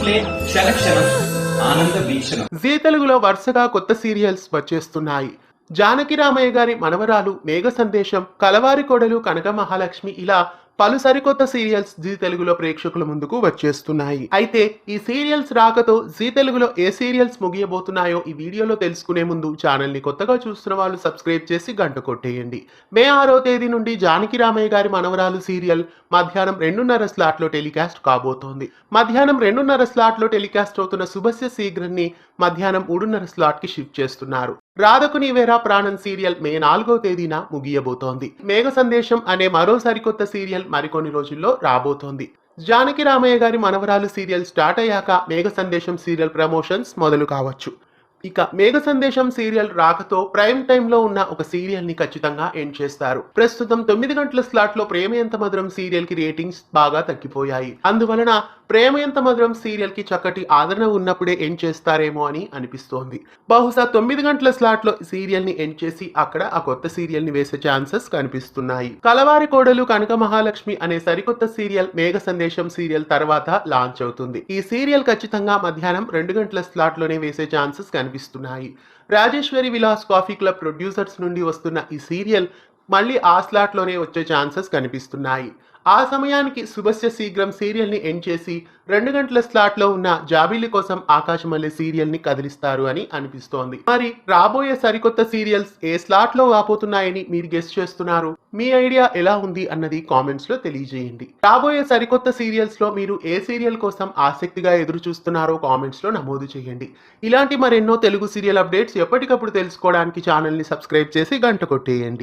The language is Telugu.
ప్లే క్షణక్షణం ఆనంద వీక్షణం. జీ తెలుగులో వరుసగా కొత్త సీరియల్స్ వచ్చేస్తున్నాయి. జానకి రామయ్య గారి మనవరాలు, మేఘ సందేశం, కలవారి కోడలు, కనక మహాలక్ష్మి ఇలా పలు సరికొత్త సీరియల్స్ జీ తెలుగులో ప్రేక్షకుల ముందుకు వచ్చేస్తున్నాయి. అయితే ఈ సీరియల్స్ రాకతో జీ తెలుగులో ఏ సీరియల్స్ ముగియబోతున్నాయో ఈ వీడియోలో తెలుసుకునే ముందు ఛానల్ ని కొత్తగా చూస్తున్న వాళ్ళు సబ్స్క్రైబ్ చేసి గంట కొట్టేయండి. మే 6వ తేదీ నుండి జానకి రామయ్య గారి మనవరాలు సీరియల్ మధ్యాహ్నం 2:30 స్లాట్ లో టెలికాస్ట్ కాబోతోంది. మధ్యాహ్నం 2:30 స్లాట్ లో టెలికాస్ట్ అవుతున్న శుభస్య శీఘ్రాన్ని మధ్యాహ్నం 3:30 స్లాట్ కి షిఫ్ట్ చేస్తున్నారు. రాధకు నీవేరా ప్రాణం సీరియల్ మే 4వ తేదీన ముగియబోతోంది. మేఘ సందేశం అనే మరో సరికొత్త సీరియల్ మరికొన్ని రోజుల్లో రాబోతోంది. జానకి రామయ్య గారి మనవరాలు సీరియల్ స్టార్ట్ అయ్యాక మేఘ సందేశం సీరియల్ ప్రమోషన్స్ మొదలు కావచ్చు. ఇక మేఘ సందేశం సీరియల్ రాకతో ప్రైమ్ టైమ్ లో ఉన్న ఒక సీరియల్ ని ఖచ్చితంగా ఎండ్ చేస్తారు. ప్రస్తుతం 9 గంటల స్లాట్ లో ప్రేమ ఎంత మధురం సీరియల్ కి రేటింగ్స్ బాగా తగ్గిపోయాయి. అందువలన ప్రేమ ఎంత మధురం సీరియల్ కి చక్కటి ఆదరణ ఉన్నప్పుడే ఎండ్ చేస్తారేమో అని అనిపిస్తోంది. బహుశా 9 గంటల స్లాట్ లో సీరియల్ ని ఎండ్ చేసి అక్కడ ఆ కొత్త సీరియల్ ని వేసే ఛాన్సెస్ కనిపిస్తున్నాయి. కలవారి కోడలు, కనక మహాలక్ష్మి అనే సరికొత్త సీరియల్ మేఘ సందేశం సీరియల్ తర్వాత లాంచ్ అవుతుంది. ఈ సీరియల్ ఖచ్చితంగా మధ్యాహ్నం 2 గంటల స్లాట్ లోనే వేసే ఛాన్సెస్ కనిపిస్తున్నాయి. Rajeshwari Vilas coffee club producers నుండి వస్తున్న ఈ సీరియల్ మళ్ళీ ఆ స్లాట్ లోనే వచ్చే ఛాన్సెస్ కనిపిస్తున్నాయి. ఆ సమయానికి శుభస్య శీఘ్రం సీరియల్ ని ఎండ్ చేసి 2 గంటల స్లాట్ లో ఉన్న జాబిల్లి కోసం ఆకాశమల్లె సీరియల్ ని కదిలిస్తారు అని అనిపిస్తోంది. మరి రాబోయే సరికొత్త సీరియల్స్ ఏ స్లాట్ లో రాబోతున్నాయని మీరు గెస్ చేస్తున్నారు? మీ ఐడియా ఎలా ఉంది అన్నది కామెంట్స్ లో తెలియజేయండి. రాబోయే సరికొత్త సీరియల్స్ లో మీరు ఏ సీరియల్ కోసం ఆసక్తిగా ఎదురు చూస్తున్నారో కామెంట్స్ లో నమోదు చేయండి. ఇలాంటి మరెన్నో తెలుగు సీరియల్ అప్డేట్స్ ఎప్పటికప్పుడు తెలుసుకోవడానికి ఛానల్ ని సబ్స్క్రైబ్ చేసి గంట కొట్టేయండి.